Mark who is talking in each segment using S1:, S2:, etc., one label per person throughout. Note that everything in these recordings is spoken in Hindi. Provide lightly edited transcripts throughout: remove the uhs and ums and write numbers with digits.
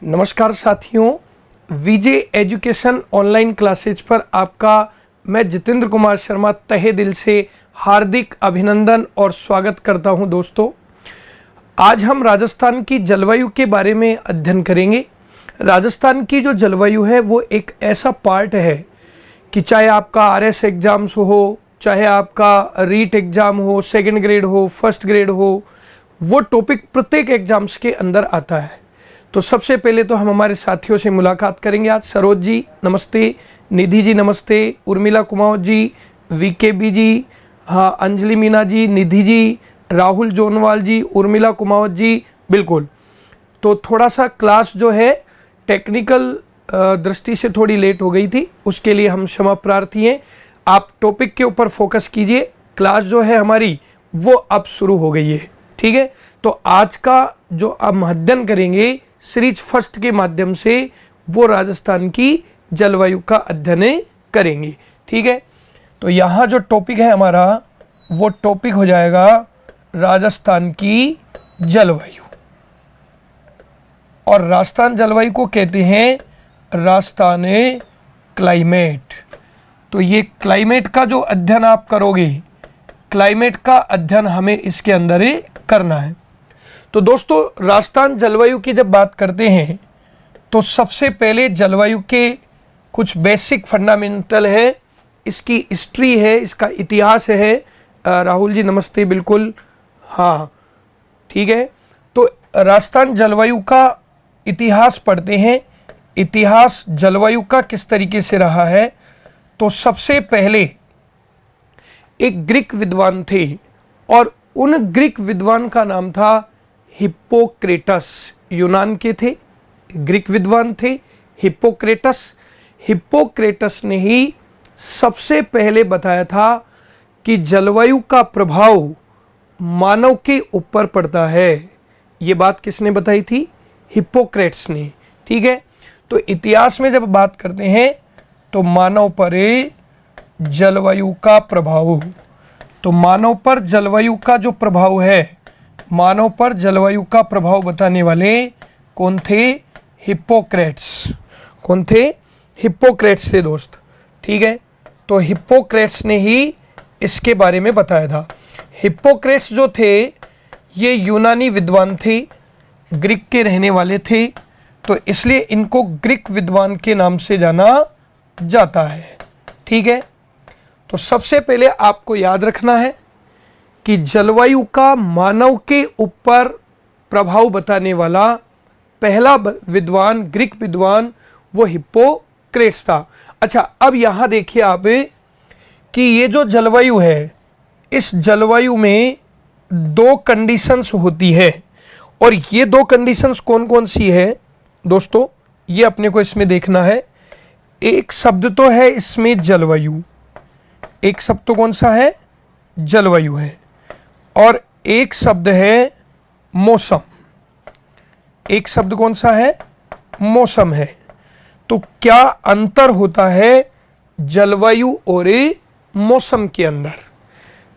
S1: नमस्कार साथियों, विजय एजुकेशन ऑनलाइन क्लासेज पर आपका मैं जितेंद्र कुमार शर्मा तहे दिल से हार्दिक अभिनंदन और स्वागत करता हूं। दोस्तों, आज हम राजस्थान की जलवायु के बारे में अध्ययन करेंगे। राजस्थान की जो जलवायु है वो एक ऐसा पार्ट है कि चाहे आपका आरएस एग्जाम्स हो, चाहे आपका रीट एग्ज़ाम हो, सेकंड ग्रेड हो, फर्स्ट ग्रेड हो, वो टॉपिक प्रत्येक एग्जाम्स के अंदर आता है। तो सबसे पहले तो हम हमारे साथियों से मुलाकात करेंगे आज। सरोज जी नमस्ते, निधि जी नमस्ते, उर्मिला कुमावत जी, वीकेबी जी, हाँ, अंजलि मीना जी, निधि जी, राहुल जोनवाल जी, उर्मिला कुमावत जी, बिल्कुल। तो थोड़ा सा क्लास जो है टेक्निकल दृष्टि से थोड़ी लेट हो गई थी, उसके लिए हम क्षमा प्रार्थी हैं। आप टॉपिक के ऊपर फोकस कीजिए, क्लास जो है हमारी वो अब शुरू हो गई है, ठीक है। तो आज का जो हम अध्ययन करेंगे सीरीज फर्स्ट के माध्यम से, वो राजस्थान की जलवायु का अध्ययन करेंगे, ठीक है। तो यहाँ जो टॉपिक है हमारा, वो टॉपिक हो जाएगा राजस्थान की जलवायु। और राजस्थान जलवायु को कहते हैं राजस्थान क्लाइमेट। तो ये क्लाइमेट का जो अध्ययन आप करोगे, क्लाइमेट का अध्ययन हमें इसके अंदर करना है। तो दोस्तों, राजस्थान जलवायु की जब बात करते हैं तो सबसे पहले जलवायु के कुछ बेसिक फंडामेंटल है, इसकी हिस्ट्री है, इसका इतिहास है। राहुल जी नमस्ते, बिल्कुल, हाँ, ठीक है। तो राजस्थान जलवायु का इतिहास पढ़ते हैं। इतिहास जलवायु का किस तरीके से रहा है, तो सबसे पहले एक ग्रीक विद्वान थे और उन ग्रीक विद्वान का नाम था हिप्पोक्रेटस। यूनान के थे, ग्रीक विद्वान थे हिप्पोक्रेटस। हिप्पोक्रेटस ने ही सबसे पहले बताया था कि जलवायु का प्रभाव मानव के ऊपर पड़ता है। ये बात किसने बताई थी? हिप्पोक्रेटस ने, ठीक है। तो इतिहास में जब बात करते हैं तो मानव पर जलवायु का प्रभाव, तो मानव पर जलवायु का जो प्रभाव है, मानव पर जलवायु का प्रभाव बताने वाले कौन थे? हिप्पोक्रेट्स। कौन थे? हिप्पोक्रेट्स थे दोस्त, ठीक है। तो हिप्पोक्रेट्स ने ही इसके बारे में बताया था। हिप्पोक्रेट्स जो थे ये यूनानी विद्वान थे, ग्रीक के रहने वाले थे, तो इसलिए इनको ग्रीक विद्वान के नाम से जाना जाता है, ठीक है। तो सबसे पहले आपको याद रखना है कि जलवायु का मानव के ऊपर प्रभाव बताने वाला पहला विद्वान, ग्रीक विद्वान, वो हिप्पोक्रेट्स था। अच्छा, अब यहाँ देखिए आप कि ये जो जलवायु है, इस जलवायु में दो कंडीशंस होती है, और ये दो कंडीशंस कौन कौन सी है दोस्तों, ये अपने को इसमें देखना है। एक शब्द तो है इसमें जलवायु, एक शब्द तो कौन सा है? जलवायु है, और एक शब्द है मौसम। एक शब्द कौन सा है? मौसम है। तो क्या अंतर होता है जलवायु और मौसम के अंदर?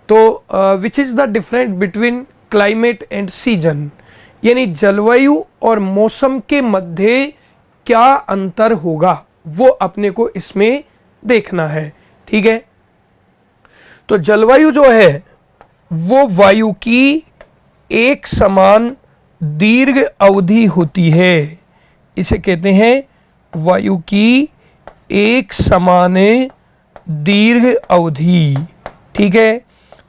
S1: तो which is the difference between climate and season, यानी जलवायु और मौसम के मध्य क्या अंतर होगा, वो अपने को इसमें देखना है, ठीक है। तो जलवायु जो है वो वायु की एक समान दीर्घ अवधि होती है। इसे कहते हैं वायु की एक समान दीर्घ अवधि, ठीक है।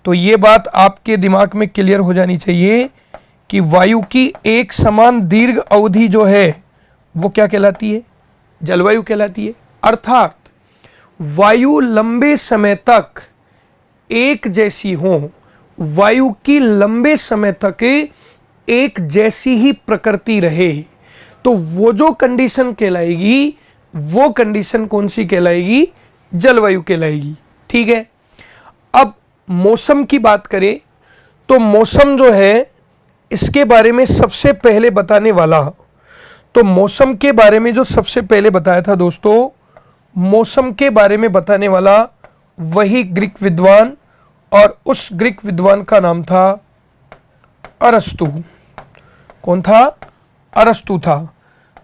S1: तो ये बात आपके दिमाग में क्लियर हो जानी चाहिए कि वायु की एक समान दीर्घ अवधि जो है वो क्या कहलाती है? जलवायु कहलाती है। अर्थात वायु लंबे समय तक एक जैसी हो, वायु की लंबे समय तक एक जैसी ही प्रकृति रहे, तो वो जो कंडीशन कहलाएगी, वो कंडीशन कौन सी कहलाएगी? जलवायु कहलाएगी, ठीक है। अब मौसम की बात करें तो मौसम जो है, इसके बारे में सबसे पहले बताने वाला, तो मौसम के बारे में जो सबसे पहले बताया था दोस्तों, मौसम के बारे में बताने वाला वही ग्रीक विद्वान, और उस ग्रीक विद्वान का नाम था अरस्तु। कौन था? अरस्तु था।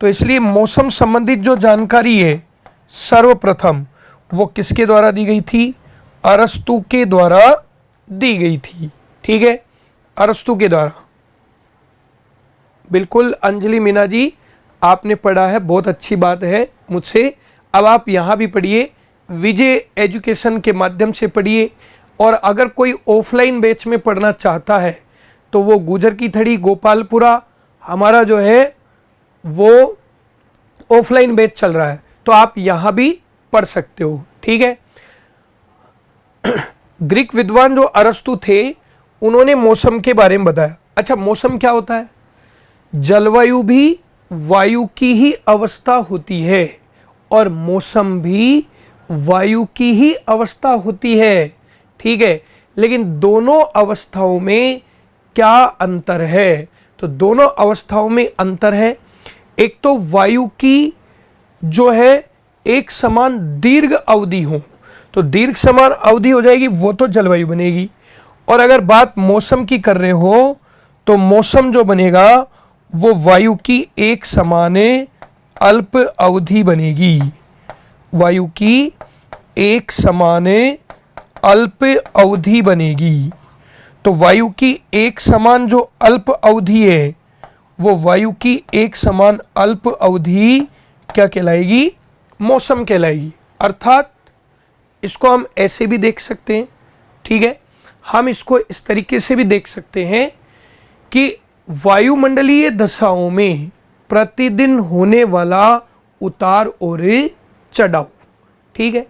S1: तो इसलिए मौसम संबंधित जो जानकारी है सर्वप्रथम वो किसके द्वारा दी गई थी? अरस्तु के द्वारा दी गई थी। ठीक है, अरस्तु के द्वारा। बिल्कुल अंजलि मीना जी, आपने पढ़ा है, बहुत अच्छी बात है मुझसे। अब आप यहाँ भी पढ़िए, विजय एजुकेशन के माध्यम से पढ़िए। और अगर कोई ऑफलाइन बैच में पढ़ना चाहता है तो वो गुजर की थड़ी गोपालपुरा हमारा जो है वो ऑफलाइन बैच चल रहा है, तो आप यहाँ भी पढ़ सकते हो। ठीक है। ग्रीक विद्वान जो अरस्तु थे उन्होंने मौसम के बारे में बताया। अच्छा, मौसम क्या होता है? जलवायु भी वायु की ही अवस्था होती है और मौसम भी वायु की ही अवस्था होती है। ठीक है, लेकिन दोनों अवस्थाओं में क्या अंतर है? तो दोनों अवस्थाओं में अंतर है। एक तो वायु की जो है एक समान दीर्घ अवधि हो, तो दीर्घ समान अवधि हो जाएगी, वो तो जलवायु बनेगी। और अगर बात मौसम की कर रहे हो तो मौसम जो बनेगा वो वायु की एक समान अल्प अवधि बनेगी। वायु की एक समान अल्प अवधि बनेगी। तो वायु की एक समान जो अल्प अवधि है वो वायु की एक समान अल्प अवधि क्या कहलाएगी? मौसम कहलाएगी। अर्थात इसको हम ऐसे भी देख सकते हैं। ठीक है, हम इसको इस तरीके से भी देख सकते हैं कि वायुमंडलीय दशाओं में प्रतिदिन होने वाला उतार और चढ़ाव। ठीक है,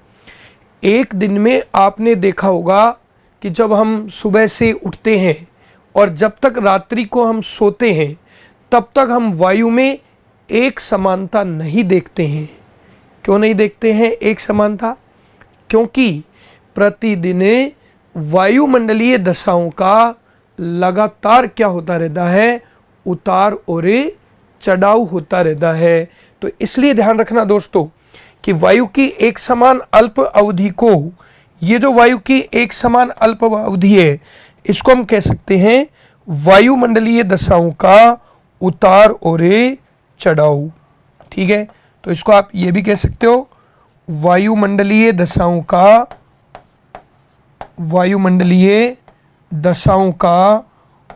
S1: एक दिन में आपने देखा होगा कि जब हम सुबह से उठते हैं और जब तक रात्रि को हम सोते हैं तब तक हम वायु में एक समानता नहीं देखते हैं। क्यों नहीं देखते हैं एक समानता? क्योंकि प्रतिदिन वायुमंडलीय दशाओं का लगातार क्या होता रहता है? उतार और चढ़ाव होता रहता है। तो इसलिए ध्यान रखना दोस्तों कि वायु की एक समान अल्प अवधि को, ये जो वायु की एक समान अल्प अवधि है इसको हम कह सकते हैं वायुमंडलीय दशाओं का उतार और चढ़ाव। ठीक है, तो इसको आप ये भी कह सकते हो वायुमंडलीय दशाओं का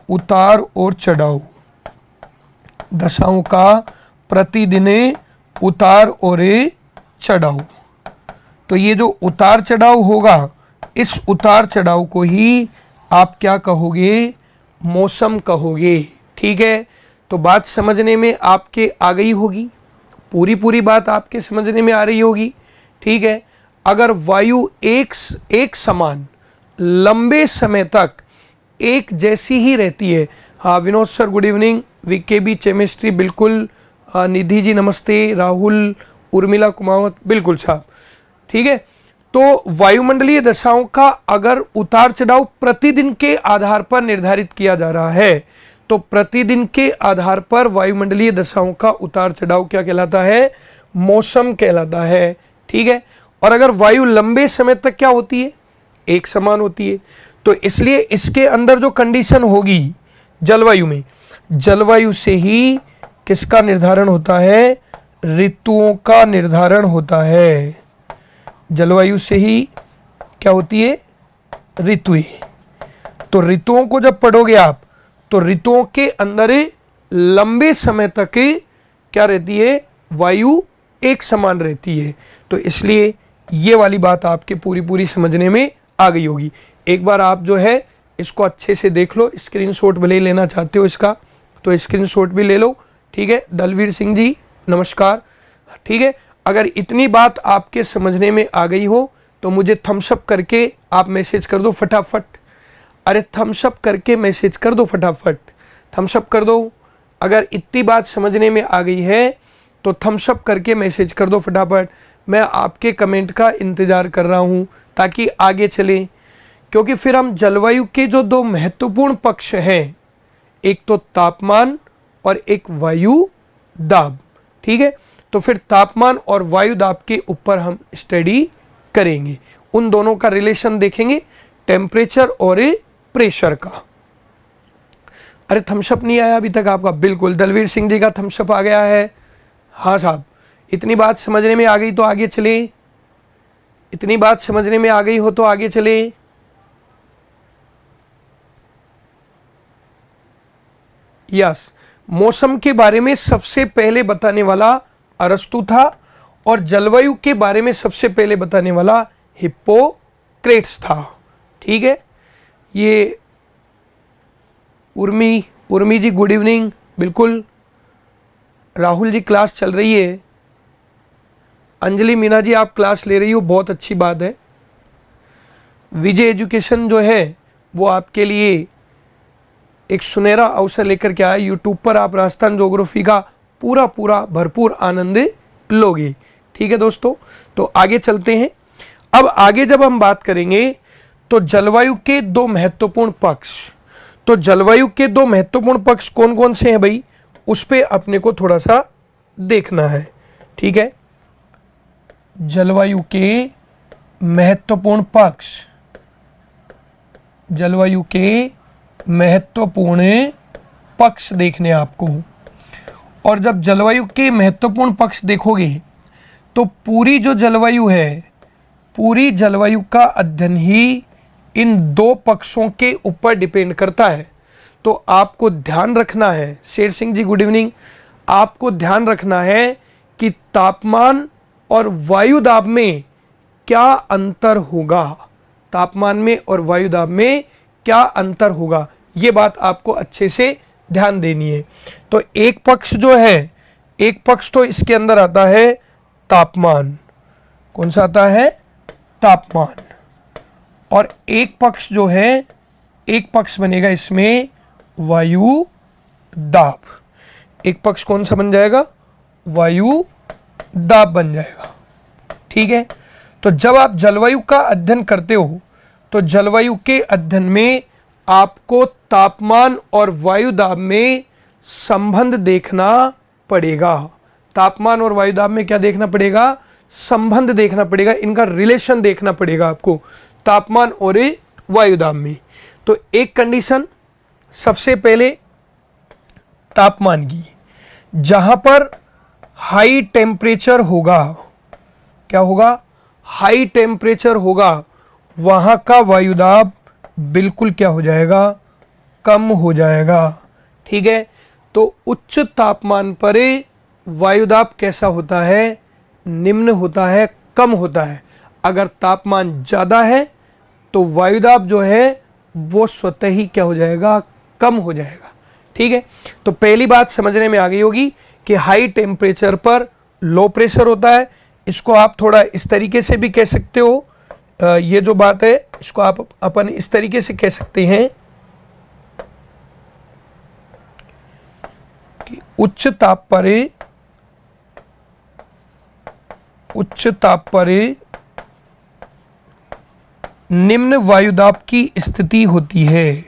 S1: उतार और चढ़ाव, दशाओं का प्रतिदिन उतार और चढ़ाव। तो ये जो उतार चढ़ाव होगा, इस उतार चढ़ाव को ही आप क्या कहोगे? मौसम कहोगे। ठीक है, तो बात समझने में आपके आ गई होगी, पूरी बात आपके समझने में आ रही होगी। ठीक है, अगर वायु एक समान लंबे समय तक एक जैसी ही रहती है। हाँ Vinod sir good evening, VKB chemistry बिल्कुल, निधि जी नमस्ते, राहुल, उर्मिला कुमावत बिल्कुल साहब। ठीक है, तो वायुमंडलीय दशाओं का अगर उतार चढ़ाव प्रतिदिन के आधार पर निर्धारित किया जा रहा है तो प्रतिदिन के आधार पर वायुमंडलीय दशाओं का उतार चढ़ाव क्या कहलाता है? मौसम कहलाता है। ठीक है, और अगर वायु लंबे समय तक क्या होती है? एक समान होती है। तो इसलिए इसके अंदर जो कंडीशन होगी जलवायु में, जलवायु से ही किसका निर्धारण होता है? ऋतुओं का निर्धारण होता है। जलवायु से ही क्या होती है? ऋतुएं। तो ऋतुओं को जब पढ़ोगे आप तो ऋतुओं के अंदर लंबे समय तक क्या रहती है? वायु एक समान रहती है। तो इसलिए ये वाली बात आपके पूरी समझने में आ गई होगी। एक बार आप जो है इसको अच्छे से देख लो, स्क्रीनशॉट भले ही लेना चाहते हो इसका तो स्क्रीनशॉट भी ले लो। ठीक है, दलवीर सिंह जी नमस्कार। ठीक है, अगर इतनी बात आपके समझने में आ गई हो तो मुझे थम्स अप करके आप मैसेज कर दो फटाफट। अरे थम्स अप करके मैसेज कर दो फटाफट, थम्स अप कर दो। अगर इतनी बात समझने में आ गई है तो थम्स अप करके मैसेज कर दो फटाफट। मैं आपके कमेंट का इंतज़ार कर रहा हूँ ताकि आगे चलें, क्योंकि फिर हम जलवायु के जो दो महत्वपूर्ण पक्ष हैं, एक तो तापमान और एक वायु दाब। ठीक है, तो फिर तापमान और वायु दाब के ऊपर हम स्टडी करेंगे, उन दोनों का रिलेशन देखेंगे, टेम्परेचर और प्रेशर का। अरे थम्सअप नहीं आया अभी तक आपका? बिल्कुल, दलवीर सिंह जी का थम्सअप आ गया है। हाँ साहब, इतनी बात समझने में आ गई तो आगे चले, इतनी बात समझने में आ गई हो तो आगे चले। यस, मौसम के बारे में सबसे पहले बताने वाला अरस्तु था और जलवायु के बारे में सबसे पहले बताने वाला हिप्पोक्रेट्स था। ठीक है, ये उर्मी जी गुड इवनिंग। बिल्कुल, राहुल जी क्लास चल रही है, अंजलि मीना जी आप क्लास ले रही हो, बहुत अच्छी बात है। विजय एजुकेशन जो है वो आपके लिए एक सुनहरा अवसर लेकर के आया। यूट्यूब पर आप राजस्थान ज्योग्राफी का पूरा भरपूर आनंद लोगे। ठीक है दोस्तों, तो आगे चलते हैं। अब आगे जब हम बात करेंगे तो जलवायु के दो महत्वपूर्ण पक्ष, तो जलवायु के दो महत्वपूर्ण पक्ष कौन कौन से हैं भाई, उस पे अपने को थोड़ा सा देखना है। ठीक है, जलवायु के महत्वपूर्ण पक्ष, जलवायु के महत्वपूर्ण पक्ष देखने आपको। और जब जलवायु के महत्वपूर्ण पक्ष देखोगे तो पूरी जो जलवायु है, पूरी जलवायु का अध्ययन ही इन दो पक्षों के ऊपर डिपेंड करता है। तो आपको ध्यान रखना है, शेर सिंह जी गुड इवनिंग, आपको ध्यान रखना है कि तापमान और वायु दाब में क्या अंतर होगा, तापमान में और वायु दाब में क्या अंतर होगा, ये बात आपको अच्छे से ध्यान देनी है। तो एक पक्ष जो है, एक पक्ष तो इसके अंदर आता है तापमान, कौन सा आता है, तापमान। और एक पक्ष जो है, एक पक्ष बनेगा इसमें वायु दाब। एक पक्ष कौन सा बन जाएगा, वायु दाब बन जाएगा। ठीक है, तो जब आप जलवायु का अध्ययन करते हो तो जलवायु के अध्ययन में आपको तापमान और वायु दाब में संबंध देखना पड़ेगा। तापमान और वायु दाब में क्या देखना पड़ेगा, संबंध देखना पड़ेगा, इनका रिलेशन देखना पड़ेगा आपको तापमान और वायु दाब में। तो एक कंडीशन सबसे पहले तापमान की, जहां पर हाई टेम्परेचर होगा, क्या होगा, हाई टेम्परेचर होगा, वहां का वायु दाब बिल्कुल क्या हो जाएगा, कम हो जाएगा। ठीक है, तो उच्च तापमान पर वायु दाब कैसा होता है, निम्न होता है, कम होता है। अगर तापमान ज़्यादा है तो वायु दाब जो है वो स्वतः ही क्या हो जाएगा, कम हो जाएगा। ठीक है, तो पहली बात समझने में आ गई होगी कि हाई टेम्परेचर पर लो प्रेशर होता है। इसको आप थोड़ा इस तरीके से भी कह सकते हो, ये जो बात है इसको आप अपन इस तरीके से कह सकते हैं कि उच्च ताप पर निम्न वायुदाब की स्थिति होती है।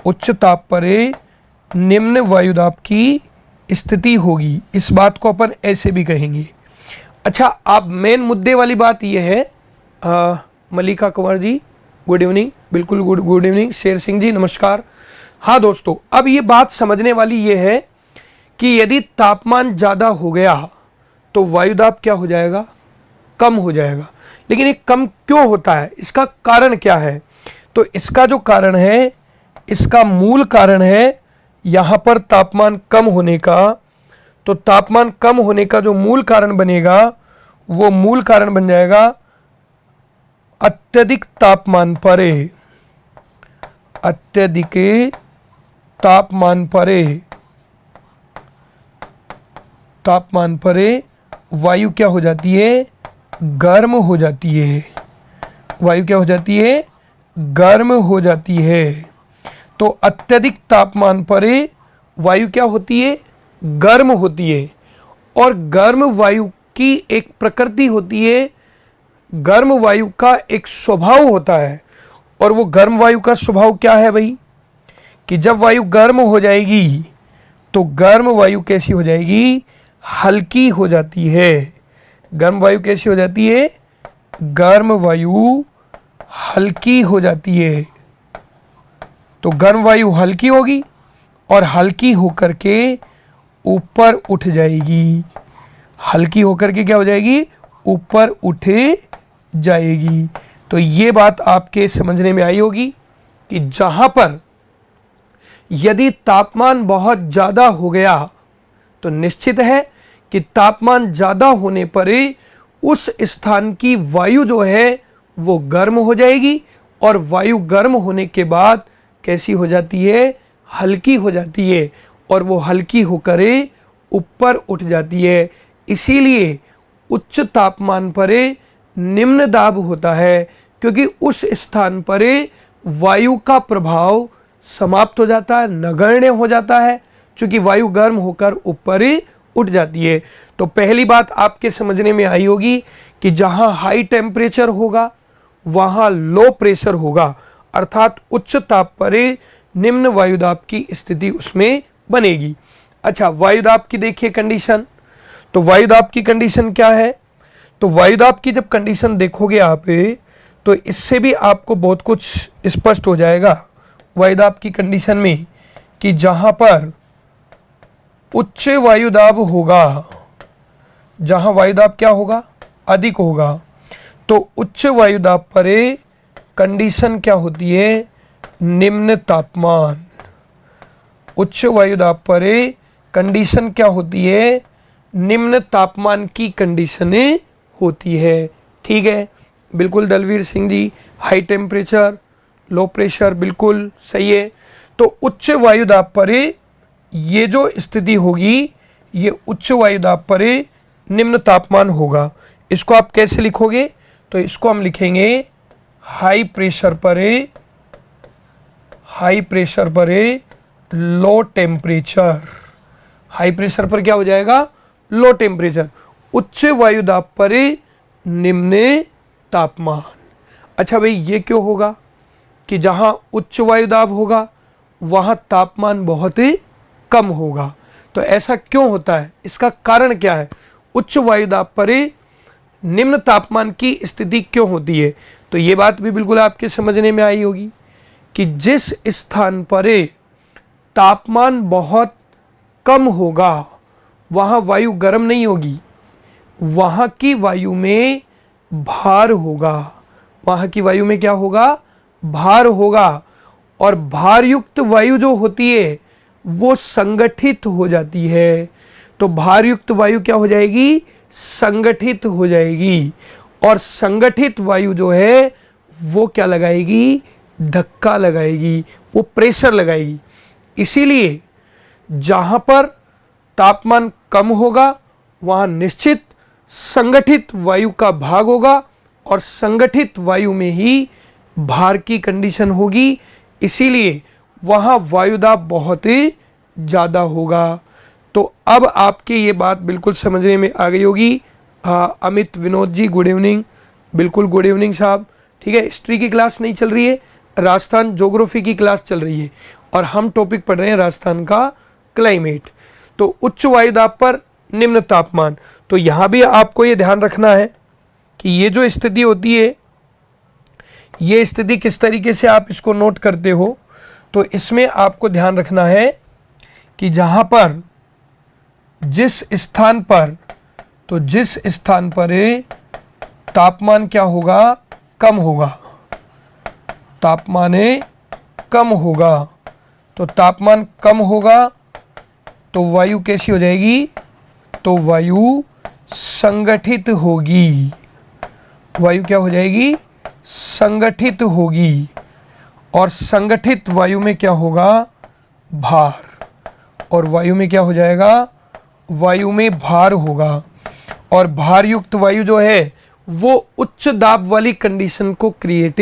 S1: उच्च ताप पर निम्न वायुदाब की स्थिति होगी, इस बात को अपन ऐसे भी कहेंगे। अच्छा, अब मेन मुद्दे वाली बात यह है, मलिका कुमार जी गुड इवनिंग, बिल्कुल गुड इवनिंग, शेर सिंह जी नमस्कार। हाँ दोस्तों, अब ये बात समझने वाली ये है कि यदि तापमान ज़्यादा हो गया तो वायुदाब क्या हो जाएगा, कम हो जाएगा। लेकिन ये कम क्यों होता है, इसका कारण क्या है, तो इसका जो कारण है, इसका मूल कारण है यहाँ पर तापमान कम होने का। तो तापमान कम होने का जो मूल कारण बनेगा, वो मूल कारण बन जाएगा अत्यधिक तापमान पर, अत्यधिक तापमान पर वायु क्या हो जाती है, गर्म हो जाती है। वायु क्या हो जाती है, गर्म हो जाती है। तो अत्यधिक तापमान पर वायु क्या होती है, गर्म होती है। और गर्म वायु की एक प्रकृति होती है, गर्म वायु का एक स्वभाव होता है। और वो गर्म वायु का स्वभाव क्या है भाई, कि जब वायु गर्म हो जाएगी तो गर्म वायु कैसी हो जाएगी, हल्की हो जाती है। गर्म वायु कैसी हो जाती है, गर्म वायु हल्की हो जाती है। तो गर्म वायु हल्की होगी और हल्की होकर के ऊपर उठ जाएगी, हल्की होकर के क्या हो जाएगी, ऊपर उठ जाएगी। तो ये बात आपके समझने में आई होगी कि जहां पर यदि तापमान बहुत ज़्यादा हो गया तो निश्चित है कि तापमान ज़्यादा होने पर उस स्थान की वायु जो है वो गर्म हो जाएगी, और वायु गर्म होने के बाद कैसी हो जाती है, हल्की हो जाती है, और वो हल्की होकर ऊपर उठ जाती है। इसीलिए उच्च तापमान पर निम्न दाब होता है, क्योंकि उस स्थान पर वायु का प्रभाव समाप्त हो जाता है, नगण्य हो जाता है, क्योंकि वायु गर्म होकर ऊपर उठ जाती है। तो पहली बात आपके समझने में आई होगी कि जहां हाई टेम्परेचर होगा वहां लो प्रेशर होगा, अर्थात उच्च ताप पर निम्न वायुदाब की स्थिति उसमें बनेगी। अच्छा, वायुदाब की देखिए कंडीशन। तो वायुदाब की कंडीशन क्या है, तो वायुदाब की जब कंडीशन देखोगे आप तो इससे भी आपको बहुत कुछ स्पष्ट हो जाएगा वायुदाब की कंडीशन में, कि जहां पर उच्च वायुदाब होगा, जहां वायुदाब क्या होगा, अधिक होगा, तो उच्च वायुदाब पर कंडीशन क्या होती है, निम्न तापमान। उच्च वायुदाब पर कंडीशन क्या होती है, निम्न तापमान की कंडीशन होती है। ठीक है, बिल्कुल Dalvir Singh ji, high temperature low pressure, बिल्कुल सही है। तो उच्च वायुदाब पर ये जो स्थिति होगी, ये उच्च वायुदाब पर निम्न तापमान होगा। इसको आप कैसे लिखोगे, तो इसको हम लिखेंगे हाई प्रेशर पर लो टेम्परेचर। हाई प्रेशर पर क्या हो जाएगा, लो टेम्परेचर, उच्च वायुदाब पर निम्न तापमान। अच्छा भाई, ये क्यों होगा कि जहां उच्च वायुदाब होगा वहां तापमान बहुत ही कम होगा। तो ऐसा क्यों होता है, इसका कारण क्या है, उच्च वायुदाब पर निम्न तापमान की स्थिति क्यों होती है। तो ये बात भी बिल्कुल आपके समझने में आई होगी कि जिस स्थान पर तापमान बहुत कम होगा वहाँ वायु गर्म नहीं होगी, वहाँ की वायु में भार होगा। वहाँ की वायु में क्या होगा, भार होगा, और भारयुक्त वायु जो होती है वो संगठित हो जाती है। तो भारयुक्त वायु क्या हो जाएगी, संगठित हो जाएगी, और संगठित वायु जो है वो क्या लगाएगी, धक्का लगाएगी, वो प्रेशर लगाएगी। इसीलिए जहां पर तापमान कम होगा वहां निश्चित संगठित वायु का भाग होगा, और संगठित वायु में ही भार की कंडीशन होगी, इसीलिए वहां वायुदाब बहुत ही ज़्यादा होगा। तो अब आपके ये बात बिल्कुल समझने में आ गई होगी। Amit Vinod ji, good evening. बिल्कुल गुड इवनिंग साहब। ठीक है, हिस्ट्री की क्लास नहीं चल रही है, राजस्थान ज्योग्राफी की क्लास चल रही है, और हम टॉपिक पढ़ रहे हैं राजस्थान का क्लाइमेट। तो उच्च वायुदाब पर निम्न तापमान, तो यहाँ भी आपको ये ध्यान रखना है कि ये जो स्थिति होती है, ये स्थिति किस तरीके से आप इसको नोट करते हो। तो इसमें आपको ध्यान रखना है कि जहाँ पर जिस स्थान पर, तो जिस स्थान पर तापमान क्या होगा, कम होगा, तापमान कम होगा, तो तापमान कम होगा तो वायु कैसी हो जाएगी, तो वायु संगठित होगी। वायु क्या हो जाएगी, संगठित होगी, और संगठित वायु में क्या होगा, भार, और वायु में क्या हो जाएगा, वायु में भार होगा, और भारयुक्त वायु जो है वो उच्च दाब वाली कंडीशन को क्रिएट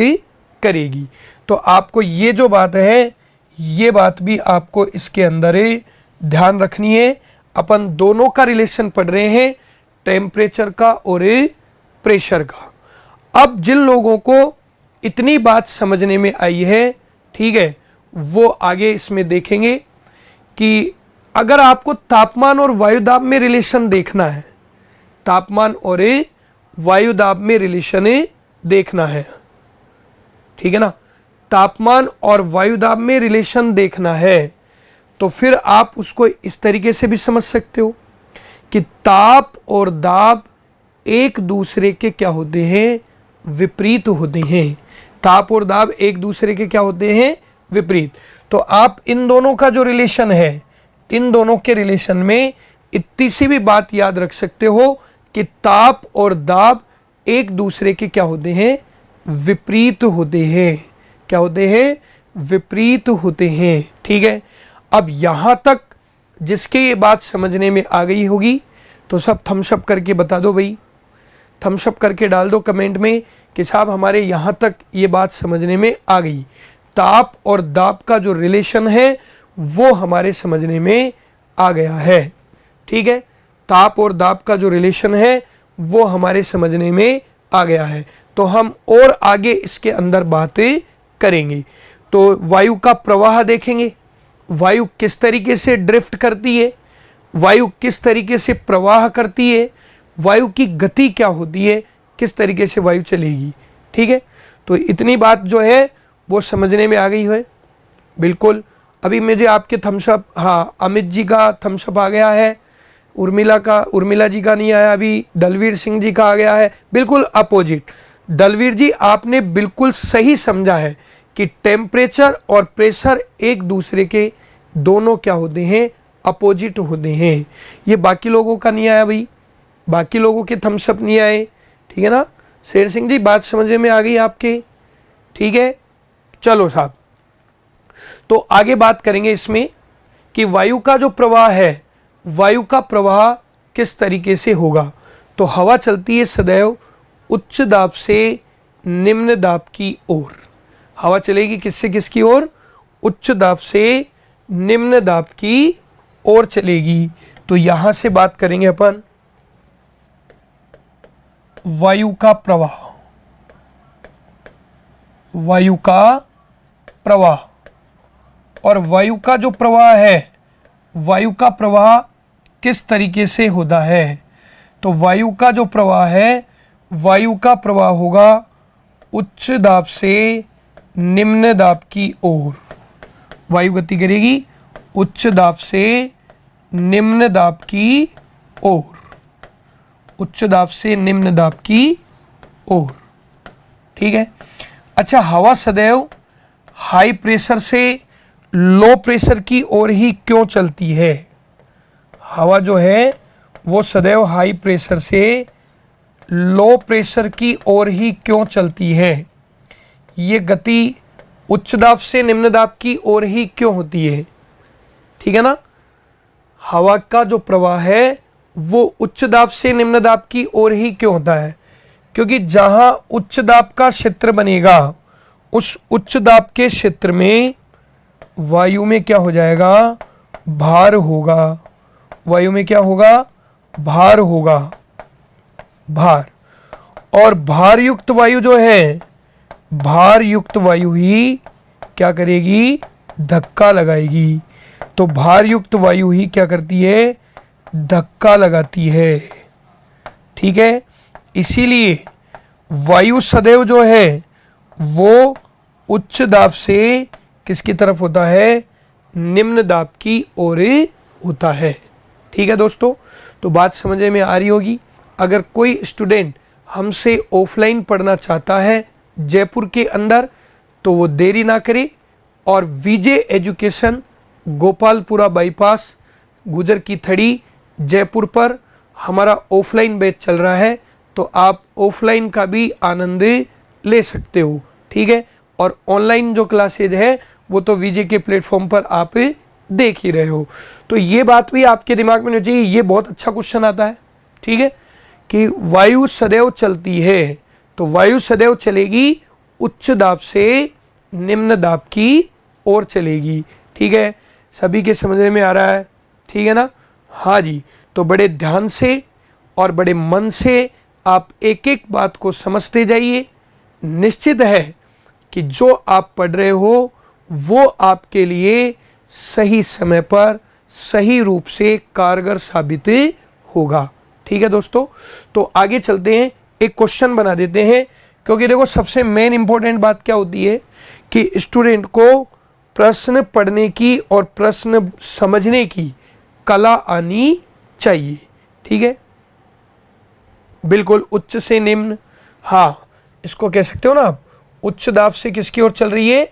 S1: करेगी। तो आपको ये जो बात है, ये बात भी आपको इसके अंदर ध्यान रखनी है। अपन दोनों का रिलेशन पढ़ रहे हैं, टेम्परेचर का और प्रेशर का। अब जिन लोगों को इतनी बात समझने में आई है, ठीक है, वो आगे इसमें देखेंगे कि अगर आपको तापमान और वायुदाब में रिलेशन देखना है, तापमान और वायुदाब में रिलेशन देखना है, ठीक है ना, तापमान और वायुदाब में रिलेशन देखना है, तो फिर आप उसको इस तरीके से भी समझ सकते हो कि ताप और दाब एक दूसरे के क्या होते हैं, विपरीत होते हैं। ताप और दाब एक दूसरे के क्या होते हैं, विपरीत। तो आप इन दोनों का जो रिलेशन है, इन दोनों के रिलेशन में इतनी सी भी बात याद रख सकते हो कि ताप और दाब एक दूसरे के क्या होते हैं, विपरीत होते हैं। क्या होते हैं, विपरीत होते हैं। ठीक है, अब यहां तक जिसके ये बात समझने में आ गई होगी तो सब थम्स अप करके बता दो भाई, थम्स अप करके डाल दो कमेंट में कि साहब हमारे यहाँ तक ये बात समझने में आ गई। ताप और दाब का जो रिलेशन है वो हमारे समझने में आ गया है। ठीक है, ताप और दाब का जो रिलेशन है वो हमारे समझने में आ गया है। तो हम और आगे इसके अंदर बातें करेंगे। तो वायु का प्रवाह देखेंगे, वायु किस तरीके से ड्रिफ्ट करती है, वायु किस तरीके से प्रवाह करती है, वायु की गति क्या होती है, किस तरीके से वायु चलेगी। ठीक है, तो इतनी बात जो है वो समझने में आ गई है। बिल्कुल, अभी मुझे आपके थम्सअप, हाँ अमित जी का थम्सअप आ गया है, उर्मिला जी का नहीं आया अभी, दलवीर सिंह जी का आ गया है। बिल्कुल अपोजिट दलवीर जी, आपने बिल्कुल सही समझा है कि टेम्परेचर और प्रेशर एक दूसरे के दोनों क्या होते हैं, अपोजिट होते हैं। ये बाकी लोगों का नहीं आया भाई, बाकी लोगों के थम्सअप नहीं आए। ठीक है ना, शेर सिंह जी बात समझ में आ गई आपके। ठीक है, चलो साहब, तो आगे बात करेंगे इसमें कि वायु का जो प्रवाह है, वायु का प्रवाह किस तरीके से होगा। तो हवा चलती है सदैव उच्च दाब से निम्न दाब की ओर। हवा चलेगी किससे किसकी ओर, उच्च दाब से निम्न दाब की ओर चलेगी। तो यहां से बात करेंगे अपन वायु का प्रवाह, वायु का प्रवाह। और वायु का जो प्रवाह है, वायु का प्रवाह किस तरीके से होता है। तो वायु का जो प्रवाह है, वायु का प्रवाह होगा उच्च दाब से निम्न दाब की ओर। वायु गति करेगी उच्च दाब से निम्न दाब की ओर, उच्च दाब से निम्न दाब की ओर। ठीक है, अच्छा, हवा सदैव हाई प्रेशर से लो प्रेशर की ओर ही क्यों चलती है। हवा जो है वो सदैव हाई प्रेशर से लो प्रेशर की ओर ही क्यों चलती है, ये गति उच्च दाब से निम्न दाब की ओर ही क्यों होती है। ठीक है ना, हवा का जो प्रवाह है वो उच्च दाब से निम्न दाब की ओर ही क्यों होता है, क्योंकि जहां उच्च दाब का क्षेत्र बनेगा उस उच्च दाब के क्षेत्र में वायु में क्या हो जाएगा, भार होगा। वायु में क्या होगा, भार होगा, भार। और भार युक्त वायु जो है, भार युक्त वायु ही क्या करेगी, धक्का लगाएगी। तो भार युक्त वायु ही क्या करती है, धक्का लगाती है। ठीक है, इसीलिए वायु सदैव जो है वो उच्च दाब से किसकी तरफ होता है, निम्न दाब की ओर होता है। ठीक है दोस्तों, तो बात समझ में आ रही होगी। अगर कोई स्टूडेंट हमसे ऑफलाइन पढ़ना चाहता है जयपुर के अंदर तो वो देरी ना करे और विजय एजुकेशन गोपालपुरा बाईपास गुजर की थड़ी जयपुर पर हमारा ऑफलाइन बैच चल रहा है, तो आप ऑफलाइन का भी आनंद ले सकते हो। ठीक है, और ऑनलाइन जो क्लासेज है वो तो विजय के प्लेटफॉर्म पर आप देख ही रहे हो। तो ये बात भी आपके दिमाग में होनी चाहिए, ये बहुत अच्छा क्वेश्चन आता है। ठीक है, कि वायु सदैव चलती है, तो वायु सदैव चलेगी उच्च दाब से निम्न दाब की ओर चलेगी। ठीक है, सभी के समझने में आ रहा है। ठीक है ना, हाँ जी। तो बड़े ध्यान से और बड़े मन से आप एक एक बात को समझते जाइए। निश्चित है कि जो आप पढ़ रहे हो वो आपके लिए सही समय पर सही रूप से कारगर साबित होगा। ठीक है दोस्तों, तो आगे चलते हैं, एक क्वेश्चन बना देते हैं। क्योंकि देखो सबसे मेन इंपॉर्टेंट बात क्या होती है कि स्टूडेंट को प्रश्न पढ़ने की और प्रश्न समझने की कला आनी चाहिए। ठीक है, बिल्कुल उच्च से निम्न, हाँ इसको कह सकते हो ना आप, उच्च दाब से किसकी ओर चल रही है,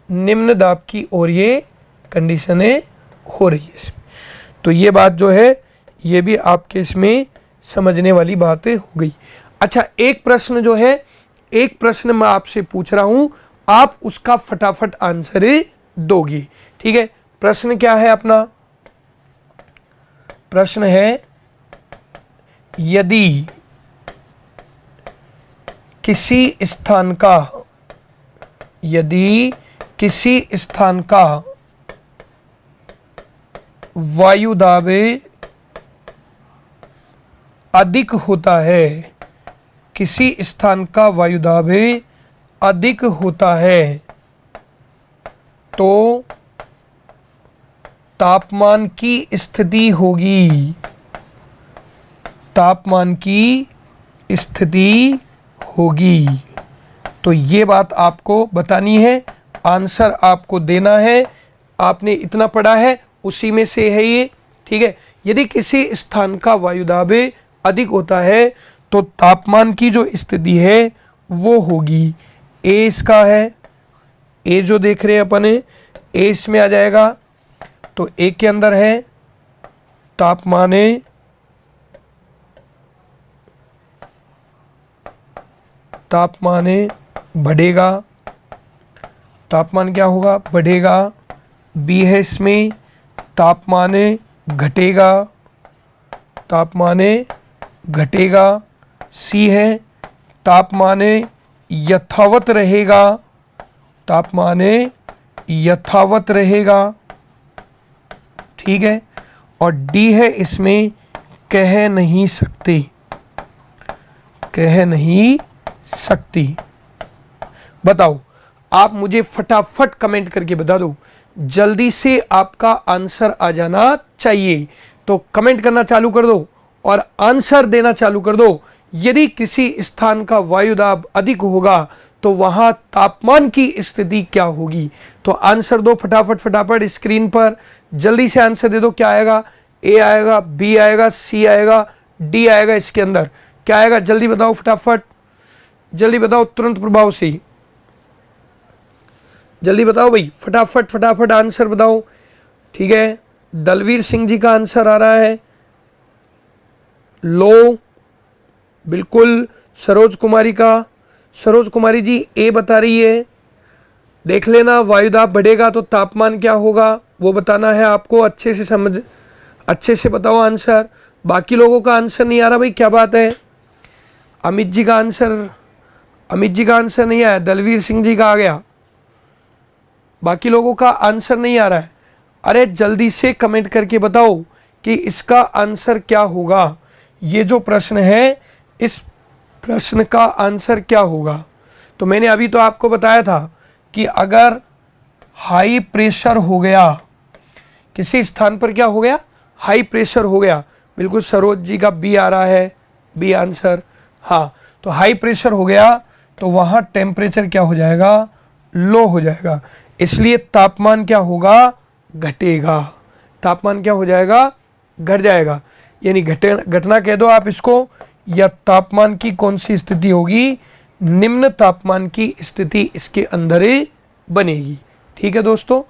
S1: निम्न दाब की ओर ये कंडीशनें हो रही है इसमें। तो ये बात जो है ये भी आपके इसमें समझने वाली बातें हो गई। अच्छा, एक प्रश्न जो है, एक प्रश्न मैं आपसे पूछ रहा हूं, आप उसका फटाफट आंसर दोगे। ठीक है, प्रश्न क्या है अपना, प्रश्न है यदि किसी स्थान का, यदि किसी स्थान का वायु दाब अधिक होता है, किसी स्थान का वायु दाब अधिक होता है तो तापमान की स्थिति होगी, तापमान की स्थिति होगी। तो ये बात आपको बतानी है, आंसर आपको देना है। आपने इतना पढ़ा है उसी में से है ये। ठीक है, यदि किसी स्थान का वायुदाब अधिक होता है तो तापमान की जो स्थिति है वो होगी, ए इसका है, ए जो देख रहे हैं अपन, ए इसमें आ जाएगा। तो ए के अंदर है तापमान बढ़ेगा, तापमान क्या होगा, बढ़ेगा। बी है इसमें तापमान घटेगा, तापमान घटेगा। सी है तापमान यथावत रहेगा, तापमान यथावत रहेगा। ठीक है, और डी है इसमें कह नहीं सकते, कह नहीं सकती। बताओ, आप मुझे फटाफट कमेंट करके बता दो, जल्दी से आपका आंसर आ जाना चाहिए। तो कमेंट करना चालू कर दो और आंसर देना चालू कर दो। यदि किसी स्थान का वायुदाब अधिक होगा तो वहां तापमान की स्थिति क्या होगी। तो आंसर दो फटाफट फटाफट, स्क्रीन पर जल्दी से आंसर दे दो। क्या आएगा, ए आएगा, बी आएगा, सी आएगा, डी आएगा। इसके अंदर क्या आएगा, जल्दी बताओ फटाफट, जल्दी बताओ तुरंत प्रभाव से, जल्दी बताओ भाई, फटाफट फटाफट आंसर बताओ। ठीक है, दलवीर सिंह जी का आंसर आ रहा है, लो बिल्कुल। सरोज कुमारी का, सरोज कुमारी जी ए बता रही है। देख लेना, वायुदाब बढ़ेगा तो तापमान क्या होगा वो बताना है आपको। अच्छे से समझ, अच्छे से बताओ आंसर। बाकी लोगों का आंसर नहीं आ रहा भाई, क्या बात है। अमित जी का आंसर, अमित जी का आंसर नहीं आया, दलवीर सिंह जी का आ गया, बाकी लोगों का आंसर नहीं आ रहा है। अरे जल्दी से कमेंट करके बताओ कि इसका आंसर क्या होगा। ये जो प्रश्न है इस प्रश्न का आंसर क्या होगा। तो मैंने अभी तो आपको बताया था कि अगर हाई प्रेशर हो गया, किसी स्थान पर क्या हो गया, हाई प्रेशर हो गया। बिल्कुल सरोज जी का बी आ रहा है, बी आंसर। हाँ, तो हाई प्रेशर हो गया तो वहाँ टेम्परेचर क्या हो जाएगा, लो हो जाएगा। इसलिए तापमान क्या होगा, घटेगा। तापमान क्या हो जाएगा, घट जाएगा। यानी घटना कह दो आप इसको, या तापमान की कौन सी स्थिति होगी, निम्न तापमान की स्थिति इसके अंदर ही बनेगी। ठीक है दोस्तों,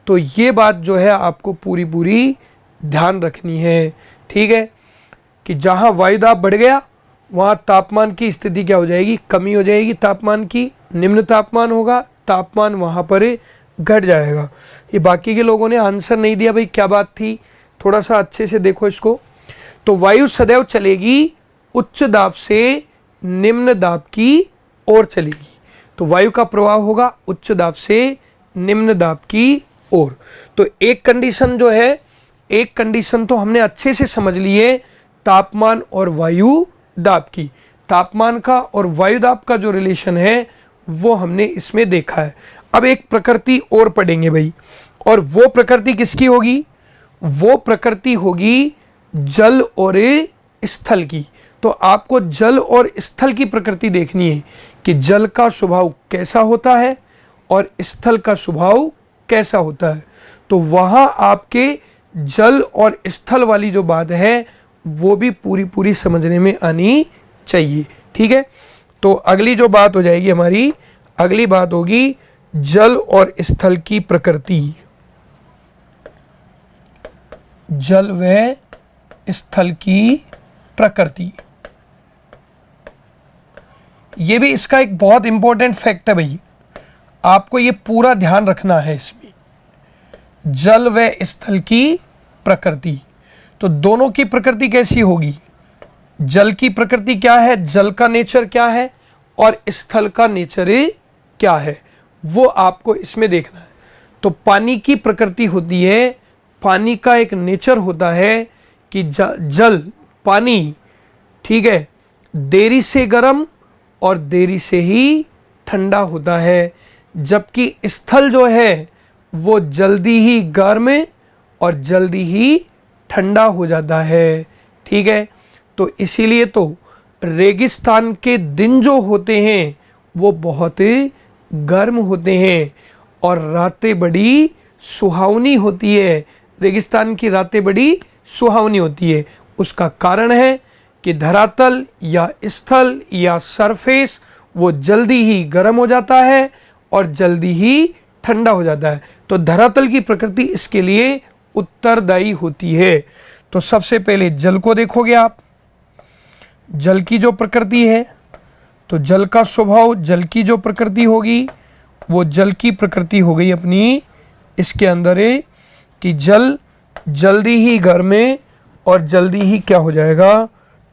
S1: तो ये बात जो है आपको पूरी पूरी ध्यान रखनी है। ठीक है, कि जहाँ वायुदाब बढ़ गया वहाँ तापमान की स्थिति क्या हो जाएगी, कमी हो जाएगी तापमान की, निम्न तापमान होगा, तापमान वहाँ पर घट जाएगा। ये बाकी के लोगों ने आंसर नहीं दिया भाई, क्या बात थी, थोड़ा सा अच्छे से देखो इसको। तो वायु सदैव चलेगी उच्च दाब से निम्न दाब की ओर चलेगी। तो वायु का प्रवाह होगा उच्च दाब से निम्न दाब की ओर। तो एक कंडीशन जो है, एक कंडीशन तो हमने अच्छे से समझ ली है तापमान और वायु दाब की। तापमान का और वायु दाब का जो रिलेशन है वो हमने इसमें देखा है। अब एक प्रकृति और पढ़ेंगे भाई, और वो प्रकृति किसकी होगी, वो प्रकृति होगी जल और स्थल की। तो आपको जल और स्थल की प्रकृति देखनी है कि जल का स्वभाव कैसा होता है और स्थल का स्वभाव कैसा होता है। तो वहाँ आपके जल और स्थल वाली जो बात है वो भी पूरी पूरी समझने में आनी चाहिए। ठीक है, तो अगली जो बात हो जाएगी हमारी, अगली बात होगी जल और स्थल की प्रकृति। जल व स्थल की प्रकृति, ये भी इसका एक बहुत इंपॉर्टेंट फैक्ट है भाई, आपको ये पूरा ध्यान रखना है इसमें। जल व स्थल की प्रकृति, तो दोनों की प्रकृति कैसी होगी। जल की प्रकृति क्या है, जल का नेचर क्या है, और स्थल का नेचर क्या है, वो आपको इसमें देखना है। तो पानी की प्रकृति होती है, पानी का एक नेचर होता है कि जल पानी, ठीक है, देरी से गर्म और देरी से ही ठंडा होता है, जबकि स्थल जो है वो जल्दी ही गर्म और जल्दी ही ठंडा हो जाता है। ठीक है, तो इसीलिए तो रेगिस्तान के दिन जो होते हैं वो बहुत गर्म होते हैं और रातें बड़ी सुहावनी होती है। रेगिस्तान की रातें बड़ी सुहावनी होती है। उसका कारण है कि धरातल या स्थल या सरफेस वो जल्दी ही गर्म हो जाता है और जल्दी ही ठंडा हो जाता है। तो धरातल की प्रकृति इसके लिए उत्तरदायी होती है। तो सबसे पहले जल को देखोगे आप, जल की जो प्रकृति है, तो जल का स्वभाव, जल की जो प्रकृति होगी वो जल की प्रकृति हो गई अपनी इसके अंदर है कि जल जल्दी ही गर्म और जल्दी ही क्या हो जाएगा,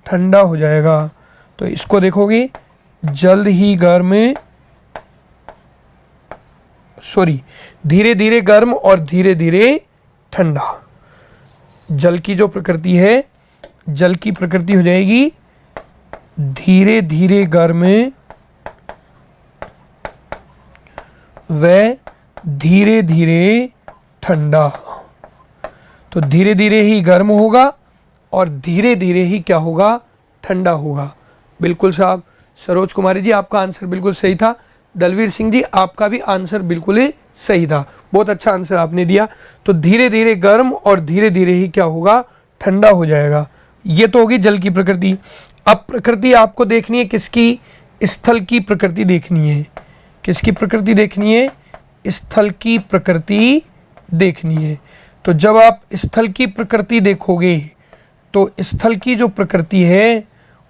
S1: ठंडा हो जाएगा। तो इसको देखोगे, जल्द ही गर्म, धीरे धीरे गर्म और धीरे धीरे ठंडा। जल की जो प्रकृति है, जल की प्रकृति हो जाएगी धीरे धीरे गर्म व धीरे धीरे ठंडा। तो धीरे धीरे ही गर्म होगा और धीरे धीरे ही क्या होगा, ठंडा होगा। बिल्कुल साहब, सरोज कुमारी जी आपका आंसर बिल्कुल सही था। दलवीर सिंह जी आपका भी आंसर बिल्कुल ही सही था, बहुत अच्छा आंसर आपने दिया। तो धीरे धीरे गर्म और धीरे धीरे ही क्या होगा, ठंडा हो जाएगा। ये तो होगी जल की प्रकृति। अब प्रकृति आपको देखनी है किसकी, स्थल की प्रकृति देखनी है। किसकी प्रकृति देखनी है, स्थल की प्रकृति देखनी है। तो जब आप स्थल की प्रकृति देखोगे तो स्थल की जो प्रकृति है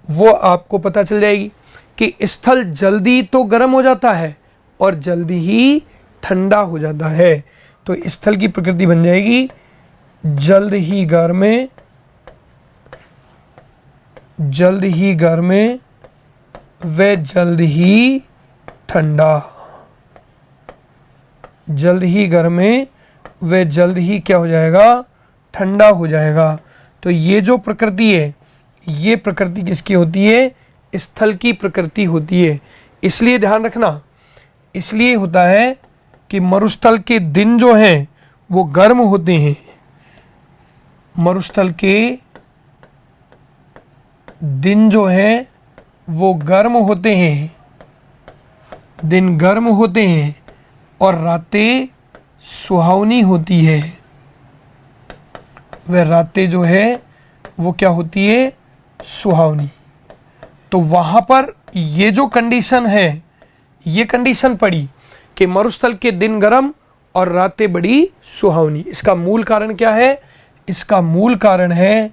S1: वो आपको पता चल जाएगी कि स्थल जल्दी तो गर्म हो जाता है और जल्दी ही ठंडा हो जाता है। तो स्थल की प्रकृति बन जाएगी जल्द ही गर्म, जल्द ही गर्म व जल्द ही ठंडा। जल्द ही गर्म व जल्द ही क्या हो जाएगा, ठंडा हो जाएगा। तो ये जो प्रकृति है, ये प्रकृति किसकी होती है, स्थल की प्रकृति होती है। इसलिए ध्यान रखना, इसलिए होता है कि मरुस्थल के दिन जो हैं वो गर्म होते हैं। मरुस्थल के दिन जो हैं वो गर्म होते हैं, दिन गर्म होते हैं और रातें सुहावनी होती है। वह रातें जो है वो क्या होती है, सुहावनी। तो वहाँ पर ये जो कंडीशन है, ये कंडीशन पड़ी कि मरुस्थल के दिन गर्म और रातें बड़ी सुहावनी। इसका मूल कारण क्या है, इसका मूल कारण है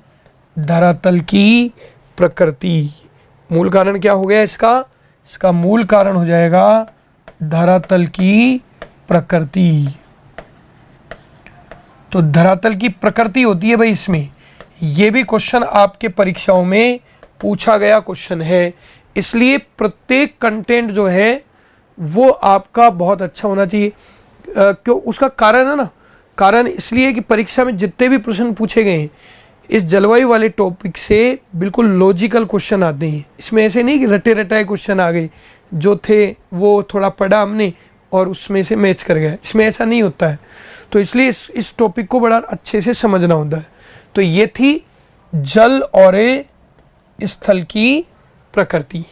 S1: धरातल की प्रकृति। मूल कारण क्या हो गया इसका, इसका मूल कारण हो जाएगा धरातल की प्रकृति। तो धरातल की प्रकृति होती है भाई इसमें। ये भी क्वेश्चन आपके परीक्षाओं में पूछा गया क्वेश्चन है, इसलिए प्रत्येक कंटेंट जो है वो आपका बहुत अच्छा होना चाहिए। क्यों, उसका कारण है ना, कारण इसलिए कि परीक्षा में जितने भी प्रश्न पूछे गए हैं इस जलवायु वाले टॉपिक से बिल्कुल लॉजिकल क्वेश्चन आते हैं। इसमें ऐसे नहीं कि रटे रटाए क्वेश्चन आ गए, जो थे वो थोड़ा पढ़ा हमने और उसमें से मैच कर गया, इसमें ऐसा नहीं होता है। तो इसलिए इस टॉपिक को बड़ा अच्छे से समझना होता है। तो ये थी जल और स्थल की प्रकृति।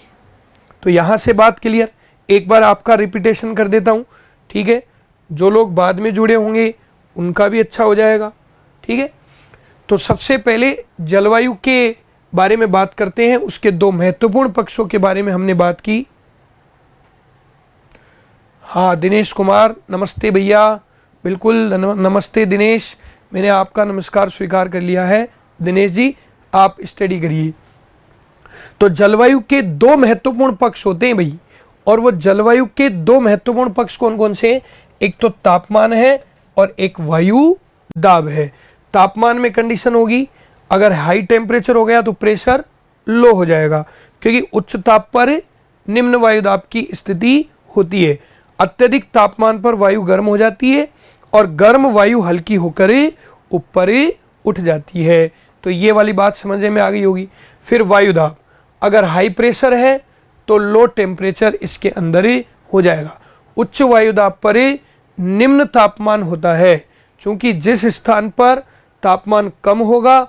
S1: तो यहाँ से बात क्लियर, एक बार आपका रिपीटेशन कर देता हूँ, ठीक है। जो लोग बाद में जुड़े होंगे उनका भी अच्छा हो जाएगा। ठीक है, तो सबसे पहले जलवायु के बारे में बात करते हैं। उसके दो महत्वपूर्ण पक्षों के बारे में हमने बात की। हाँ दिनेश कुमार, नमस्ते भैया। बिल्कुल नमस्ते दिनेश, मैंने आपका नमस्कार स्वीकार कर लिया है। दिनेश जी आप स्टडी करिए। तो जलवायु के दो महत्वपूर्ण पक्ष होते हैं भाई, और वो जलवायु के दो महत्वपूर्ण पक्ष कौन कौन से? एक तो तापमान है और एक वायु दाब है। तापमान में कंडीशन होगी, अगर हाई टेम्परेचर हो गया तो प्रेशर लो हो जाएगा, क्योंकि उच्च ताप पर निम्न वायु दाब की स्थिति होती है। अत्यधिक तापमान पर वायु गर्म हो जाती है और गर्म वायु हल्की होकर ऊपर उठ जाती है। तो ये वाली बात समझने में आ गई होगी। फिर वायु दाब, अगर हाई प्रेशर है तो लो टेम्परेचर इसके अंदर ही हो जाएगा। उच्च वायु दाब पर निम्न तापमान होता है, क्योंकि जिस स्थान पर तापमान कम होगा